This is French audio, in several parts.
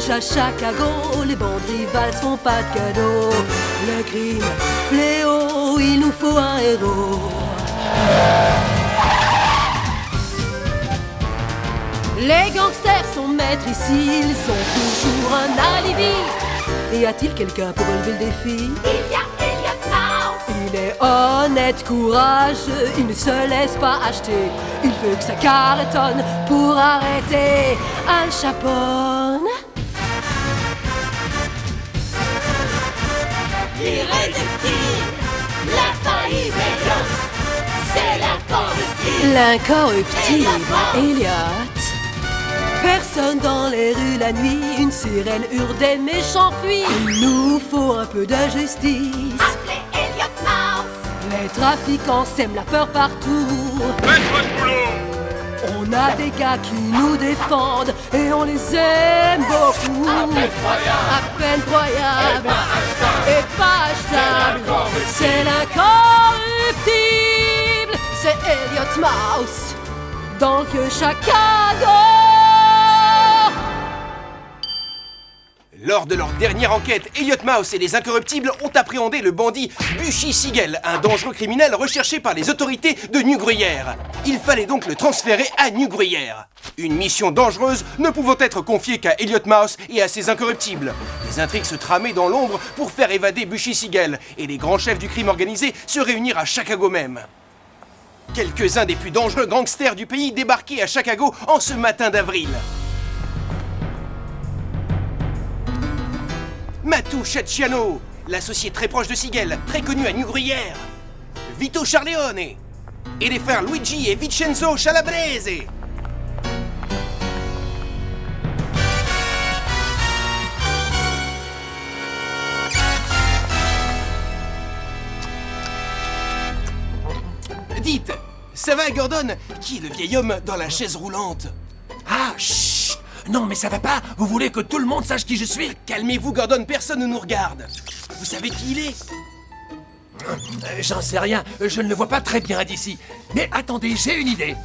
touche à Chicago, les bandes rivales se font pas de cadeaux. Le crime, fléau, il nous faut un héros. Les gangsters sont maîtres ici, ils sont toujours un alibi. Y a-t-il quelqu'un pour relever le défi? Il y a Elliot Mouse. Il est honnête, courageux, il ne se laisse pas acheter. Il veut que ça cartonne pour arrêter Al Capone. L'irréductible, l'infaillible Elliot. C'est l'incorruptible. L'incorruptible Elliot. Personne dans les rues la nuit, une sirène hurle, des méchants fuient. Il nous faut un peu de justice. Appelez Elliot Mouse. Les trafiquants sèment la peur partout. Faites votre boulot! On a des gars qui nous défendent et on les aime beaucoup. À peine croyable et pas achetable. C'est l'incorruptible. C'est Elliot Mouse dans le vieux Chicago. Lors de leur dernière enquête, Elliot Mouse et les Incorruptibles ont appréhendé le bandit Bushy Siegel, un dangereux criminel recherché par les autorités de New Gruyère. Il fallait donc le transférer à New Gruyère. Une mission dangereuse ne pouvant être confiée qu'à Elliot Mouse et à ses Incorruptibles. Les intrigues se tramaient dans l'ombre pour faire évader Bushy Siegel et les grands chefs du crime organisé se réunir à Chicago même. Quelques-uns des plus dangereux gangsters du pays débarquaient à Chicago en ce matin d'avril. Matou Cacciano, l'associé très proche de Siegel, très connu à New Gruyère. Vito Charleone et les frères Luigi et Vincenzo Calabrese. Dites, ça va Gordon? Qui est le vieil homme dans la chaise roulante? Ah, chut! Non, mais ça va pas! Vous voulez que tout le monde sache qui je suis? Calmez-vous Gordon, personne ne nous regarde. Vous savez qui il est? J'en sais rien, je ne le vois pas très bien d'ici. Mais attendez, j'ai une idée.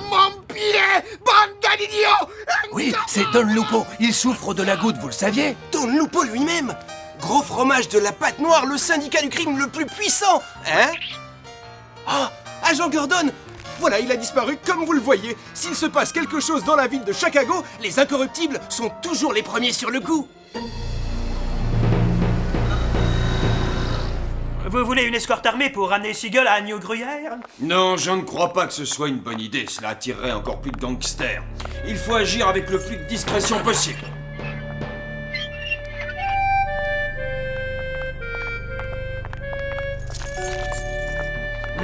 Mon pied! Bande d'idiots! Oui, c'est Don Lupo. Il souffre de la goutte, vous le saviez? Don Lupo lui-même? Gros fromage de la pâte noire, le syndicat du crime le plus puissant. Hein? Ah, agent Gordon! Voilà, il a disparu comme vous le voyez. S'il se passe quelque chose dans la ville de Chicago, les Incorruptibles sont toujours les premiers sur le coup. Vous voulez une escorte armée pour ramener Siegel à New Gruyère? Non, je ne crois pas que ce soit une bonne idée. Cela attirerait encore plus de gangsters. Il faut agir avec le plus de discrétion possible.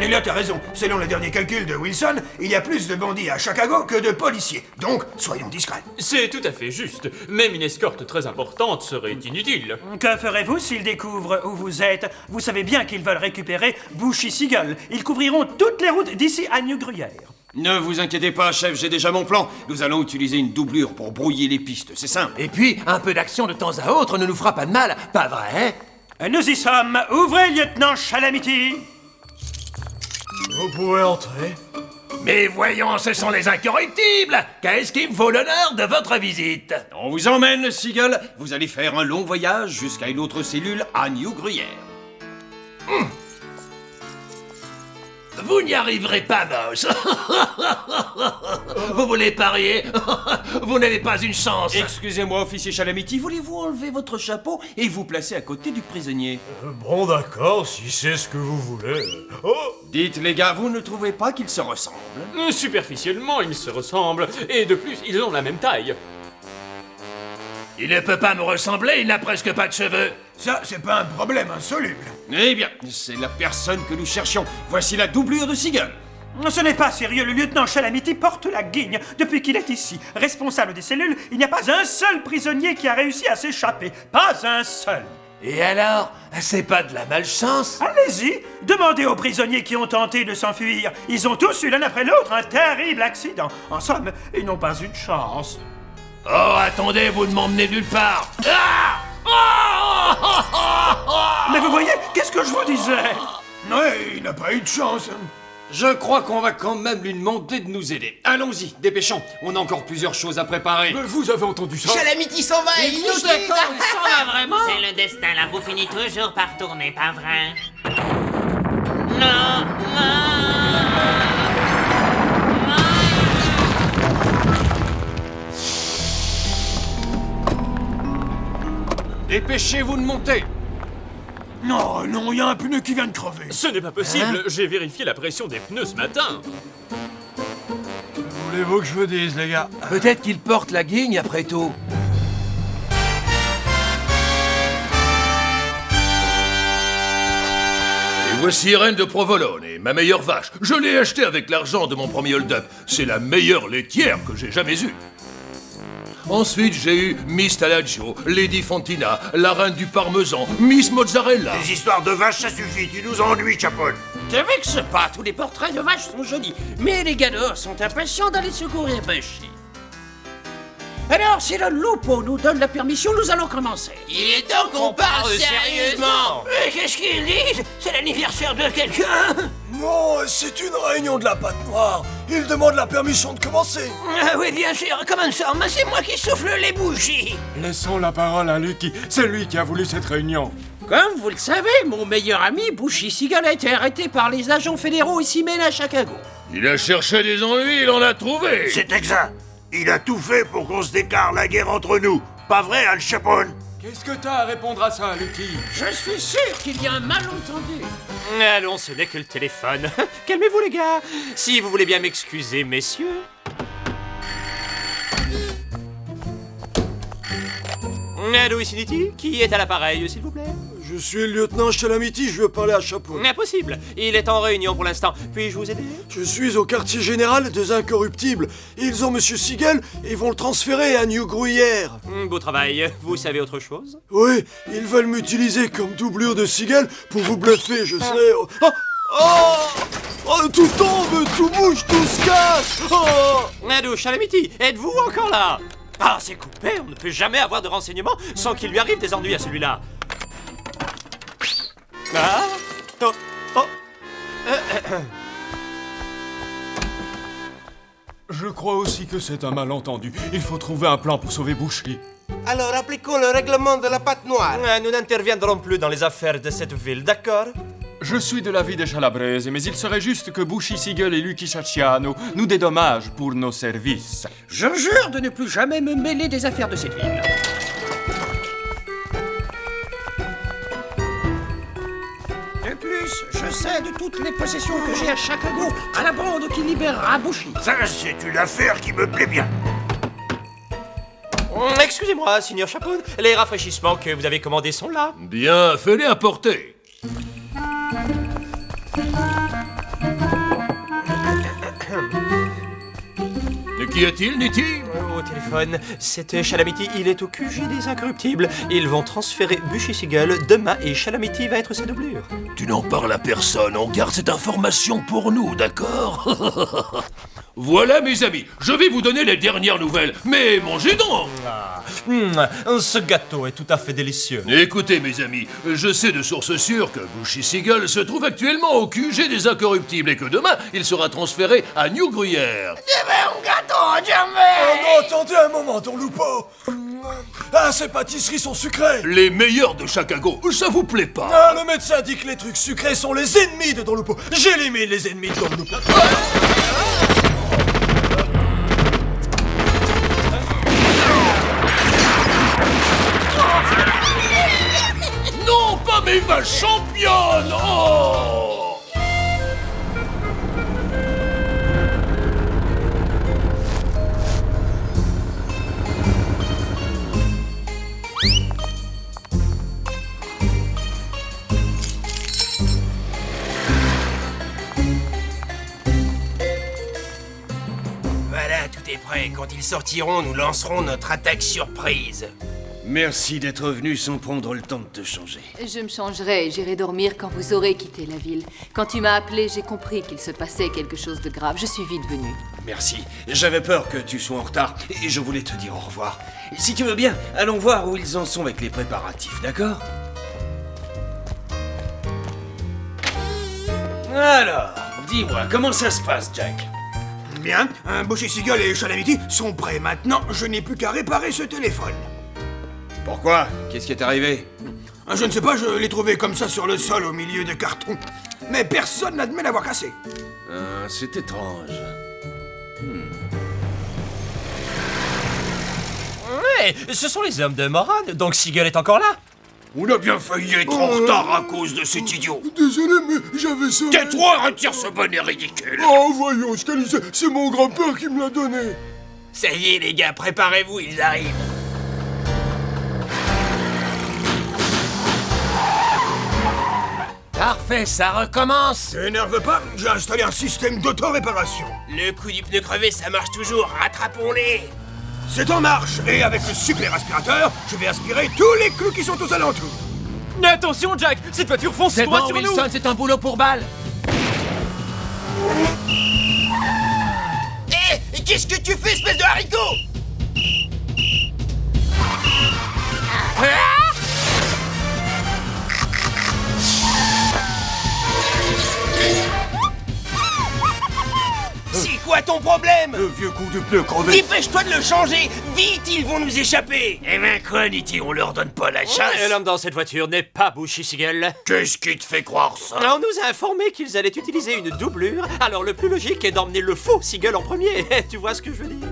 Elliot a raison. Selon les derniers calculs de Wilson, il y a plus de bandits à Chicago que de policiers. Donc, soyons discrets. C'est tout à fait juste. Même une escorte très importante serait inutile. Que ferez-vous s'ils découvrent où vous êtes? Vous savez bien qu'ils veulent récupérer Bushy Siegel. Ils couvriront toutes les routes d'ici à New Gruyère. Ne vous inquiétez pas, chef, j'ai déjà mon plan. Nous allons utiliser une doublure pour brouiller les pistes, c'est simple. Et puis, un peu d'action de temps à autre ne nous fera pas de mal, pas vrai, hein? Nous y sommes. Ouvrez, lieutenant Chalamity. Vous pouvez entrer. Mais voyons, ce sont les Incorruptibles! Qu'est-ce qui me vaut l'honneur de votre visite? On vous emmène, Siegel. Vous allez faire un long voyage jusqu'à une autre cellule à New Gruyère. Vous n'y arriverez pas, Mouse. Vous voulez parier? Vous n'avez pas une chance. Excusez-moi, officier Chalamity, voulez-vous enlever votre chapeau et vous placer à côté du prisonnier? Bon, d'accord, si c'est ce que vous voulez. Oh! Dites, les gars, vous ne trouvez pas qu'ils se ressemblent? Superficiellement, ils se ressemblent. Et de plus, ils ont la même taille. Il ne peut pas me ressembler, il n'a presque pas de cheveux. Ça, c'est pas un problème insoluble. Eh bien, c'est la personne que nous cherchions. Voici la doublure de Siegel. Ce n'est pas sérieux, le lieutenant Chalamity porte la guigne depuis qu'il est ici. Responsable des cellules, il n'y a pas un seul prisonnier qui a réussi à s'échapper. Pas un seul. Et alors? C'est pas de la malchance? Allez-y, demandez aux prisonniers qui ont tenté de s'enfuir. Ils ont tous eu l'un après l'autre un terrible accident. En somme, ils n'ont pas eu de chance. Oh, attendez, vous ne m'emmenez nulle part. Ah! Mais vous voyez, qu'est-ce que je vous disais? Ouais, il n'a pas eu de chance. Je crois qu'on va quand même lui demander de nous aider. Allons-y, dépêchons. On a encore plusieurs choses à préparer. Mais vous avez entendu ça? Calamity s'en va et il nous C'est le destin, la roue finit toujours par tourner, pas vrai? Non, Dépêchez-vous de monter. Non, non, il y a un pneu qui vient de crever. Ce n'est pas possible, j'ai vérifié la pression des pneus ce matin. Voulez-vous que je vous dise, les gars? Peut-être qu'il porte la guigne après tout. Et voici Irène de Provolone, ma meilleure vache. Je l'ai achetée avec l'argent de mon premier hold-up. C'est la meilleure laitière que j'ai jamais eue. Ensuite, j'ai eu Miss Tallagio, Lady Fantina, la reine du parmesan, Miss Mozzarella. Les histoires de vaches, ça suffit, tu nous ennuies, Chapon. Te vexe pas, tous les portraits de vaches sont jolis, mais les gars dehors sont impatients d'aller secourir Bushy. Alors, si le Lupo nous donne la permission, nous allons commencer. Il est temps qu'on parle sérieusement. Mais qu'est-ce qu'ils disent? C'est l'anniversaire de quelqu'un? Non, c'est une réunion de la pâte noire. Il demande la permission de commencer. Ah oui, bien sûr, comment ça? Mais c'est moi qui souffle les bougies. Laissons la parole à Lucky, c'est lui qui a voulu cette réunion. Comme vous le savez, mon meilleur ami, Bushy Siegel, a été arrêté par les agents fédéraux ici même à Chicago. Il a cherché des ennuis, il en a trouvé. C'est exact. Il a tout fait pour qu'on se déclare la guerre entre nous. Pas vrai, Al Capone? Qu'est-ce que t'as à répondre à ça, Lucky? Je suis sûr qu'il y a un malentendu. Allons, ce n'est que le téléphone. Calmez-vous, les gars. Si vous voulez bien m'excuser, messieurs. Allô, ici Nitty? Qui est à l'appareil, s'il vous plaît? Je suis le lieutenant Calamity, je veux parler à Chapeau. Impossible. Il est en réunion pour l'instant. Puis-je vous aider? Je suis au quartier général des Incorruptibles. Ils ont Monsieur Siegel et vont le transférer à New Gruyère. Beau travail. Vous savez autre chose? Oui, ils veulent m'utiliser comme doublure de Siegel pour vous bluffer, je sais. Tout tombe, tout bouge, tout se casse. Allô, Calamity, êtes-vous encore là? Ah, c'est coupé. On ne peut jamais avoir de renseignements sans qu'il lui arrive des ennuis à celui-là. Ah? Oh, oh. Je crois aussi que c'est un malentendu. Il faut trouver un plan pour sauver Bushy. Alors appliquons le règlement de la pâte noire. Nous n'interviendrons plus dans les affaires de cette ville, d'accord? Je suis de l'avis des Chalabrese, mais il serait juste que Bushy Siegel et Lucky Chacciano nous dédommagent pour nos services. Je jure de ne plus jamais me mêler des affaires de cette ville. De plus, je cède toutes les possessions que j'ai à Chicago à la bande qui libérera Bushy. Ça, c'est une affaire qui me plaît bien. Excusez-moi, Signor Chapon, les rafraîchissements que vous avez commandés sont là. Bien, fais-les apporter. De qui est-il, Nitty? Au téléphone, c'est Calamity, il est au QG des Incorruptibles. Ils vont transférer Bushy Siegel demain et Calamity va être sa doublure. Tu n'en parles à personne, on garde cette information pour nous, d'accord? Voilà, mes amis, je vais vous donner les dernières nouvelles, mais mangez donc! Ce gâteau est tout à fait délicieux. Écoutez, mes amis, je sais de sources sûres que Bushy Siegel se trouve actuellement au QG des Incorruptibles et que demain, il sera transféré à New Gruyère. Oh non, attendez un moment, Don Lupo. Ah, ces pâtisseries sont sucrées. Les meilleurs de Chicago, ça vous plaît pas? Ah, le médecin dit que les trucs sucrés sont les ennemis de Don Lupo. J'élimine les ennemis de Don Lupo. Non, pas mes vaches championnes! Oh! Voilà, tout est prêt. Quand ils sortiront, nous lancerons notre attaque surprise. Merci d'être venu sans prendre le temps de te changer. Je me changerai et j'irai dormir quand vous aurez quitté la ville. Quand tu m'as appelé, j'ai compris qu'il se passait quelque chose de grave. Je suis vite venue. Merci. J'avais peur que tu sois en retard et je voulais te dire au revoir. Si tu veux bien, allons voir où ils en sont avec les préparatifs, d'accord? Alors, dis-moi, comment ça se passe, Jack? Bien, Bushy Siegel et Shalamity sont prêts maintenant. Je n'ai plus qu'à réparer ce téléphone. Pourquoi? Qu'est-ce qui est arrivé? Je ne sais pas, je l'ai trouvé comme ça sur le sol au milieu de cartons. Mais personne n'admet l'avoir cassé. C'est étrange. Ouais, ce sont les hommes de Moran, donc Siegel est encore là. On a bien failli être en retard à cause de cet idiot. Désolé, mais j'avais ça. Tais-toi, retire ce bonnet ridicule. Oh, voyons, Scalise, c'est mon grand-père qui me l'a donné. Ça y est, les gars, préparez-vous, ils arrivent. Parfait, ça recommence. T'énerve pas, j'ai installé un système d'auto-réparation. Le coup du pneu crevé, ça marche toujours, rattrapons-les. C'est en marche, et avec le super aspirateur, je vais aspirer tous les clous qui sont aux alentours. Attention, Jack, cette voiture fonce C'est droit bon, sur Wilson, nous. c'est un boulot pour balle. Hé, qu'est-ce que tu fais, espèce de haricot? C'est quoi ton problème? Le vieux coup de pneu crevé. Dépêche-toi de le changer! Vite, ils vont nous échapper! Eh ben quoi, Nitti, on leur donne pas la chasse. Ouais, l'homme dans cette voiture n'est pas Bushy Siegel. Qu'est-ce qui te fait croire ça? On nous a informé qu'ils allaient utiliser une doublure, alors le plus logique est d'emmener le faux Siegel en premier. Tu vois ce que je veux dire?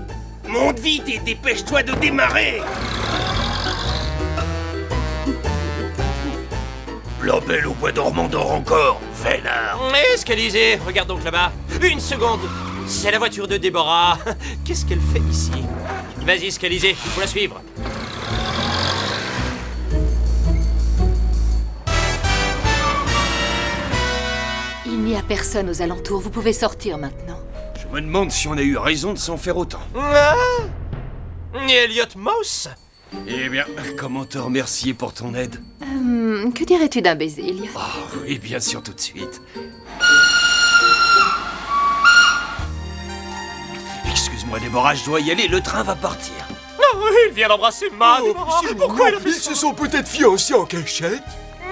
Monte vite et dépêche-toi de démarrer! La belle au bois dormant dort encore, vénard. Mais Scalisé, regarde donc là-bas. Une seconde. C'est la voiture de Déborah. Qu'est-ce qu'elle fait ici? Vas-y, Scalisé, il faut la suivre. Il n'y a personne aux alentours, vous pouvez sortir maintenant. Je me demande si on a eu raison de s'en faire autant. Ah, Elliot Mouse? Eh bien, comment te remercier pour ton aide? Que dirais-tu d'un baiser, Elliot? Oh, et bien sûr, tout de suite. Excuse-moi, Déborah, je dois y aller, le train va partir. Oh, il vient d'embrasser ma Déborah. Pourquoi il a fait ça? Ils se sont peut-être fiancés en cachette.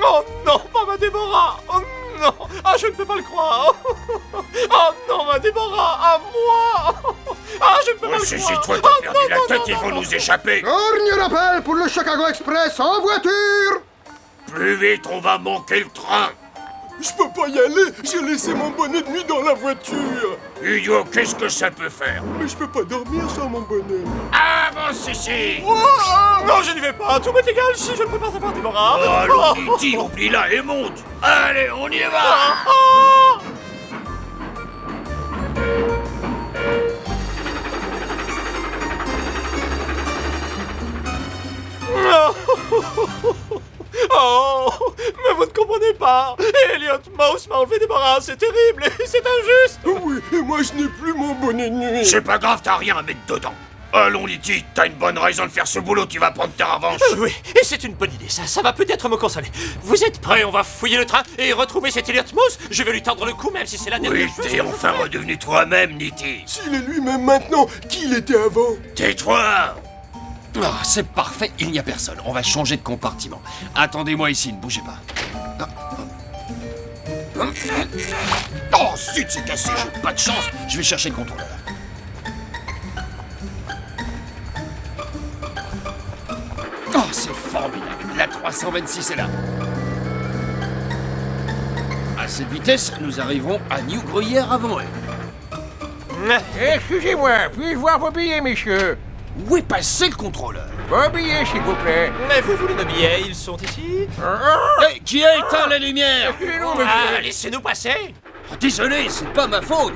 Oh non, pas ma Déborah. Oh non. Ah, je ne peux pas le croire. Oh non, ma Déborah, à moi. Ah, je ne peux pas le croire. Si toi t'as perdu la tête, ils vont nous échapper. Dernier appel pour le Chicago Express en voiture. Plus vite, on va manquer le train. Je peux pas y aller, j'ai laissé mon bonnet de nuit dans la voiture. Idiot, qu'est-ce que ça peut faire? Mais je peux pas dormir sans mon bonnet. Avance ici. Non, je n'y vais pas. Tout m'est égal si je ne peux pas savoir Déborah. Oh, allons, Nitti, oublie-la et monte. Allez, on y va. Oh, mais vous ne comprenez pas. Elliot Mouse m'a enlevé Déborah, c'est terrible et c'est injuste. Oui, et moi je n'ai plus mon bonnet de nuit. C'est pas grave, t'as rien à mettre dedans. Allons, Nitti, t'as une bonne raison de faire ce boulot, tu vas prendre ta revanche. Oui, et c'est une bonne idée, ça va peut-être me consoler. Vous êtes prêts? On va fouiller le train et retrouver cet Elliot Mouse. Je vais lui tendre le cou, même si c'est la dernière Oui, chose t'es que je enfin ferai. redevenu toi-même, Nitti. S'il est lui-même maintenant, qui il était avant? Tais-toi. Ah, c'est parfait, il n'y a personne. On va changer de compartiment. Attendez-moi ici, ne bougez pas. Oh, zut, c'est cassé, j'ai pas de chance. Je vais chercher le contrôleur. Oh, c'est formidable. La 326 est là. À cette vitesse, nous arriverons à New Gruyère avant eux. Excusez-moi, puis-je voir vos billets, messieurs? Où est passé le contrôleur? Vos billets, s'il vous plaît. Mais vous voulez nos billets? Ils sont ici. Hey, qui a éteint la lumière? Excusez-nous, Ah, monsieur. laissez-nous passer. Oh, désolé, c'est pas ma faute.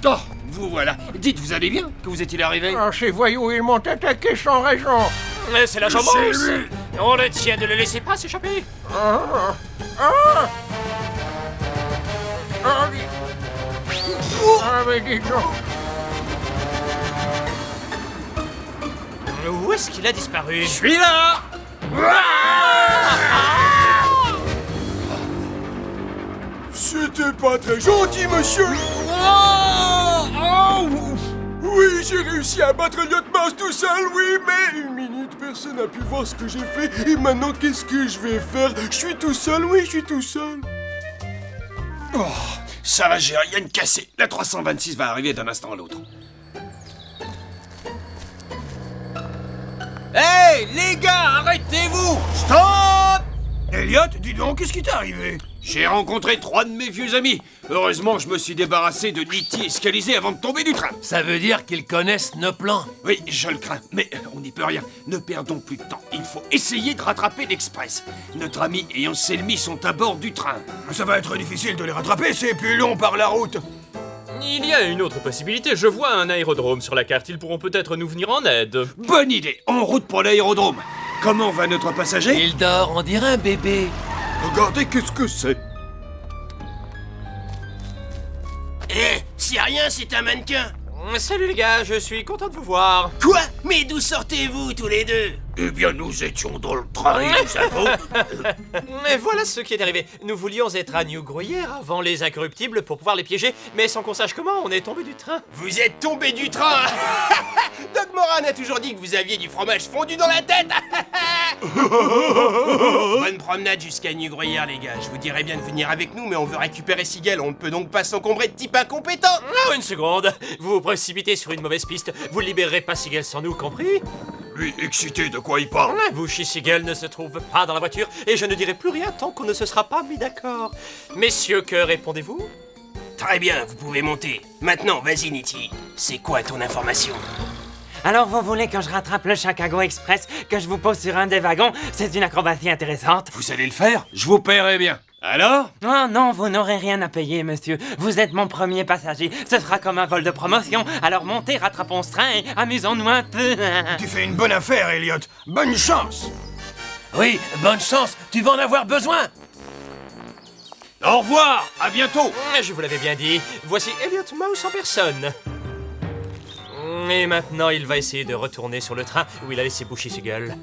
Oh, vous voilà. Dites, vous allez bien? Que vous est-il arrivé? Oh, ces voyous, ils m'ont attaqué sans raison. Mais c'est l'agent C'est Mouse. lui. On le tient, ne le laissez pas s'échapper. Ah, mais dis donc. Où est-ce qu'il a disparu? Je suis là. C'était pas très gentil, monsieur. Oui, j'ai réussi à battre Elliot Mouse tout seul, oui, mais une minute, personne n'a pu voir ce que j'ai fait. Et maintenant, qu'est-ce que je vais faire? Je suis tout seul, oui, je suis tout seul. Oh, Ça, j'ai rien de cassé. La 326 va arriver d'un instant à l'autre. Hey, les gars, arrêtez-vous! Stop! Elliot, dis donc, qu'est-ce qui t'est arrivé? J'ai rencontré 3 de mes vieux amis. Heureusement, je me suis débarrassé de Nitti et Scalizé avant de tomber du train. Ça veut dire qu'ils connaissent nos plans. Oui, je le crains, mais on n'y peut rien. Ne perdons plus de temps. Il faut essayer de rattraper l'Express. Notre ami et Anselmi sont à bord du train. Ça va être difficile de les rattraper, c'est plus long par la route. Il y a une autre possibilité, je vois un aérodrome sur la carte, ils pourront peut-être nous venir en aide. Bonne idée, en route pour l'aérodrome. Comment va notre passager? Il dort, on dirait un bébé. Regardez qu'est-ce que c'est. C'est rien, c'est un mannequin. Salut les gars, je suis content de vous voir. Quoi? Mais d'où sortez-vous tous les deux? Eh bien, nous étions dans le train et nous avons... Mais voilà ce qui est arrivé. Nous voulions être à New Gruyère avant les incorruptibles pour pouvoir les piéger, mais sans qu'on sache comment, on est tombé du train. Vous êtes tombé du train. Doc Moran a toujours dit que vous aviez du fromage fondu dans la tête. Bonne promenade jusqu'à New Gruyère, les gars. Je vous dirais bien de venir avec nous, mais on veut récupérer Sigel. On ne peut donc pas s'encombrer de types incompétents. Ah, une seconde. Vous vous précipitez sur une mauvaise piste. Vous libérerez pas Sigel sans nous, compris? Lui, excité, de quoi il parle? Bushy Sigel ne se trouve pas dans la voiture et je ne dirai plus rien tant qu'on ne se sera pas mis d'accord. Messieurs, que répondez-vous? Très bien, vous pouvez monter. Maintenant, vas-y, Nitti. C'est quoi ton information? Alors vous voulez que je rattrape le Chicago Express, que je vous pose sur un des wagons? C'est une acrobatie intéressante. Vous allez le faire? Je vous paierai bien. Alors? Oh non, vous n'aurez rien à payer, monsieur. Vous êtes mon premier passager. Ce sera comme un vol de promotion. Alors montez, rattrapons ce train et amusons-nous un peu. Tu fais une bonne affaire, Elliot. Bonne chance. Oui, bonne chance. Tu vas en avoir besoin. Au revoir, à bientôt. Je vous l'avais bien dit. Voici Elliot Mouse en personne. Et maintenant, il va essayer de retourner sur le train où il a laissé Bushy Sigel.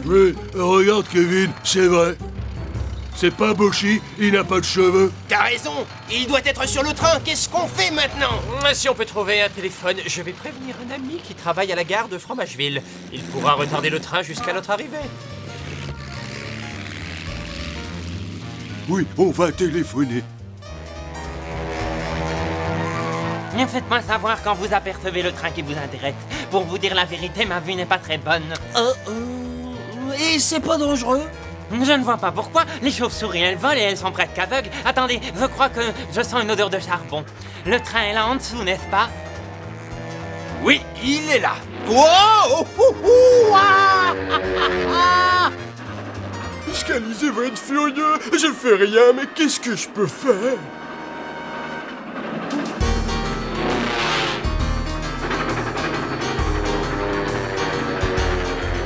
Oui, regarde Kevin, c'est vrai. C'est pas Bushy, il n'a pas de cheveux. T'as raison, il doit être sur le train. Qu'est-ce qu'on fait maintenant? Si on peut trouver un téléphone, je vais prévenir un ami qui travaille à la gare de Fromageville. Il pourra retarder le train jusqu'à notre arrivée. Oui, on va téléphoner. Faites-moi savoir quand vous apercevez le train qui vous intéresse. Pour vous dire la vérité, ma vue n'est pas très bonne. Et c'est pas dangereux? Je ne vois pas pourquoi. Les chauves-souris, elles volent et elles sont presque aveugles. Attendez, je crois que je sens une odeur de charbon. Le train est là en dessous, n'est-ce pas? Oui, il est là. Wow! Scalizé va être furieux. Je fais rien, mais qu'est-ce que je peux faire?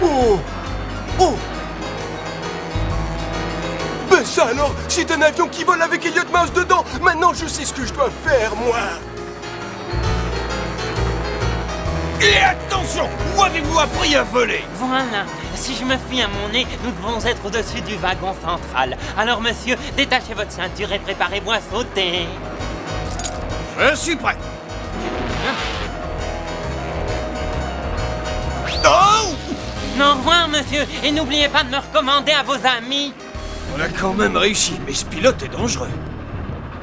Oh! Oh! Ben ça alors, c'est un avion qui vole avec Elliot Mouse dedans. Maintenant, je sais ce que je dois faire, moi. Et attention, où avez-vous appris à voler? Voilà. Si je me fie à mon nez, nous devons être au-dessus du wagon central. Alors, monsieur, détachez votre ceinture et préparez-vous à sauter. Je suis prêt. Oh! Au revoir, monsieur, et n'oubliez pas de me recommander à vos amis. On a quand même réussi, mais ce pilote est dangereux.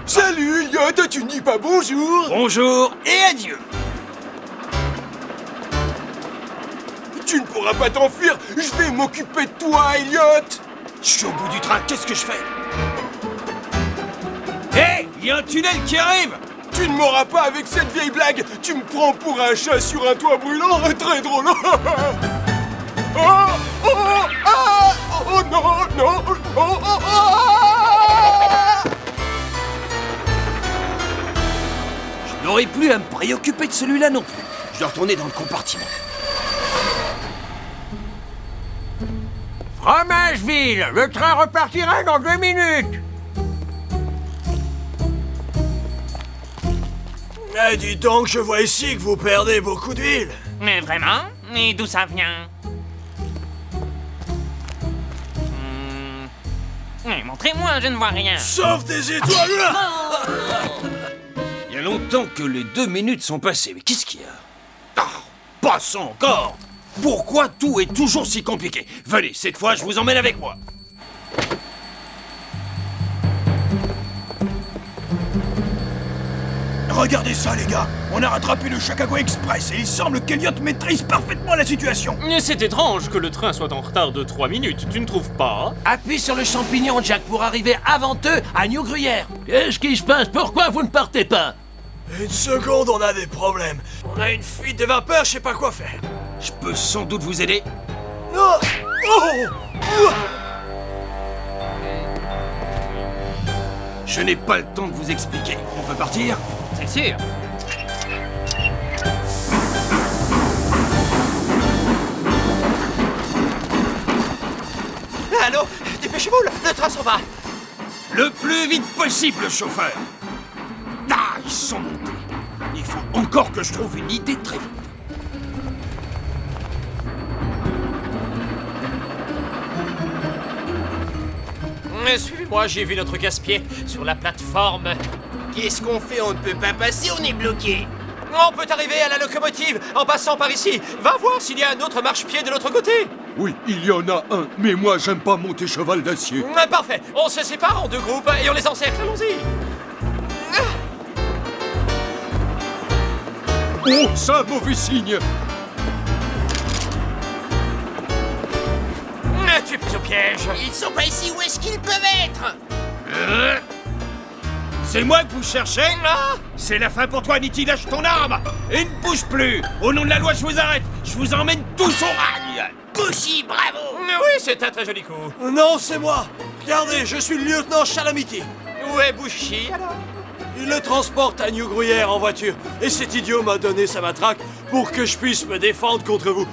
Salut, Elliot, tu ne dis pas bonjour? Bonjour et adieu. Tu ne pourras pas t'enfuir, je vais m'occuper de toi, Elliot. Je suis au bout du train, qu'est-ce que je fais? Hé, il y a un tunnel qui arrive. Tu ne m'auras pas avec cette vieille blague. Tu me prends pour un chat sur un toit brûlant. Très drôle. Oh, oh, ah, oh non, non, oh, oh, ah. Je n'aurai plus à me préoccuper de celui-là non plus. Je dois retourner dans le compartiment. Fromageville, le train repartira dans 2 minutes. Eh, dis donc, je vois ici que vous perdez beaucoup d'huile. Mais vraiment? Et d'où ça vient? Mais montrez-moi, je ne vois rien. Sauf des étoiles. Il y a longtemps que les 2 minutes sont passées, mais qu'est-ce qu'il y a? Ah, pas ça encore. Pourquoi tout est toujours si compliqué? Venez, cette fois, je vous emmène avec moi. Regardez ça, les gars. On a rattrapé le Chicago Express et il semble qu'Elliot maîtrise parfaitement la situation. C'est étrange que le train soit en retard de 3 minutes, tu ne trouves pas? Appuie sur le champignon, Jack, pour arriver avant eux à New Gruyère. Qu'est-ce qui se passe? Pourquoi vous ne partez pas? Une seconde, on a des problèmes. On a une fuite de vapeur, je sais pas quoi faire. Je peux sans doute vous aider. Oh! Je n'ai pas le temps de vous expliquer. On peut partir? C'est sûr. Allô? Dépêchez-vous, le train s'en va. Le plus vite possible, chauffeur. Ah, ils sont montés. Il faut encore que je trouve une idée très vite. Suivez-moi, j'ai vu notre casse-pied sur la plateforme. Qu'est-ce qu'on fait? On ne peut pas passer, on est bloqué. On peut arriver à la locomotive en passant par ici. Va voir s'il y a un autre marchepied de l'autre côté. Oui, il y en a un, mais moi j'aime pas monter cheval d'acier. Parfait, on se sépare en deux groupes et on les encercle, allons-y. Oh, ça, mauvais signe. Tu es pris au piège. Ils sont pas ici, où est-ce qu'ils peuvent être? C'est moi que vous cherchez? C'est la fin pour toi, Nitty, lâche ton arme. Et ne bouge plus. Au nom de la loi, je vous arrête. Je vous emmène tous au rail. Bushy, bravo! Oui, c'est un très joli coup. Non, c'est moi. Regardez, je suis le lieutenant Chalamity. Où est Bushy, alors? Il le transporte à New Gruyère en voiture. Et cet idiot m'a donné sa matraque pour que je puisse me défendre contre vous.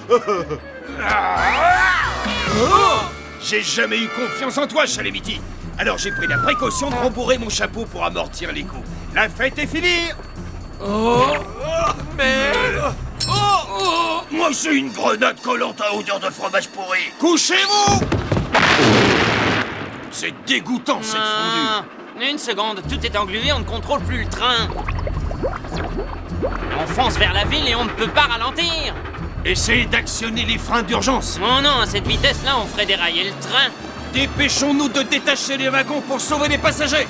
J'ai jamais eu confiance en toi, Chalamity. Alors j'ai pris la précaution de rembourrer mon chapeau pour amortir les coups. La fête est finie. Merde. Moi, c'est une grenade collante à odeur de fromage pourri. Couchez-vous. C'est dégoûtant, cette fondue. Une seconde, tout est englué, on ne contrôle plus le train. On fonce vers la ville et on ne peut pas ralentir. Essayez d'actionner les freins d'urgence. Oh non, à cette vitesse-là, on ferait dérailler le train. Dépêchons-nous de détacher les wagons pour sauver les passagers.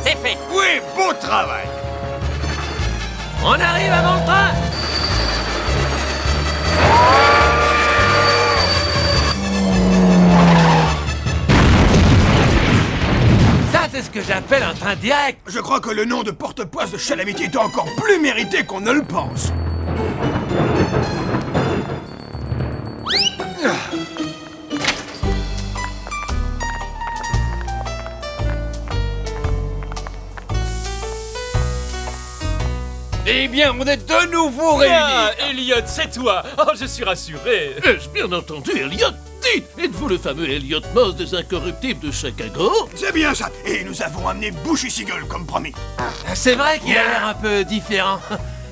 C'est fait. Oui, beau travail. On arrive avant le train. Ça, c'est ce que j'appelle un train direct. Je crois que le nom de porte-poisse de Chalamity est encore plus mérité qu'on ne le pense. Eh bien, on est de nouveau réunis. Elliot, c'est toi. Oh, je suis rassuré. Ai-je bien entendu, Elliot? Dites, êtes-vous le fameux Elliot Moss des Incorruptibles de Chicago? C'est bien ça. Et nous avons amené Bushy Siegel, comme promis. C'est vrai qu'il a l'air un peu différent.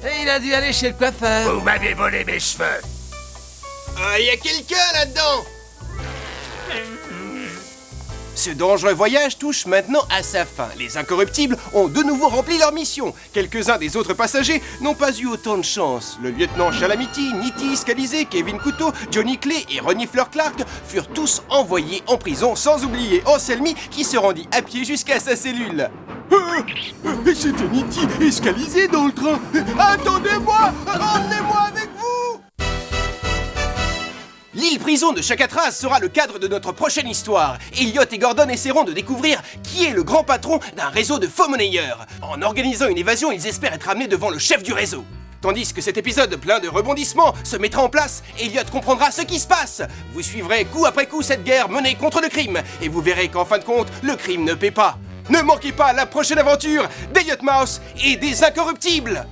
Et il a dû aller chez le coiffeur. Vous m'avez volé mes cheveux. Il y a quelqu'un là-dedans. Ce dangereux voyage touche maintenant à sa fin. Les Incorruptibles ont de nouveau rempli leur mission. Quelques-uns des autres passagers n'ont pas eu autant de chance. Le lieutenant Chalamity, Nitty Scalizé, Kevin Couteau, Johnny Clay et Ronnie Fleur Clark furent tous envoyés en prison, sans oublier Anselmi qui se rendit à pied jusqu'à sa cellule. C'était Nitty et Scalizé dans le train. Attendez-moi! Emmenez-moi avec vous! L'île prison de Chakatras sera le cadre de notre prochaine histoire. Elliot et Gordon essaieront de découvrir qui est le grand patron d'un réseau de faux monnayeurs. En organisant une évasion, ils espèrent être amenés devant le chef du réseau. Tandis que cet épisode plein de rebondissements se mettra en place, Elliot comprendra ce qui se passe. Vous suivrez coup après coup cette guerre menée contre le crime, et vous verrez qu'en fin de compte, le crime ne paie pas. Ne manquez pas la prochaine aventure d'Elliot Mouse et des Incorruptibles!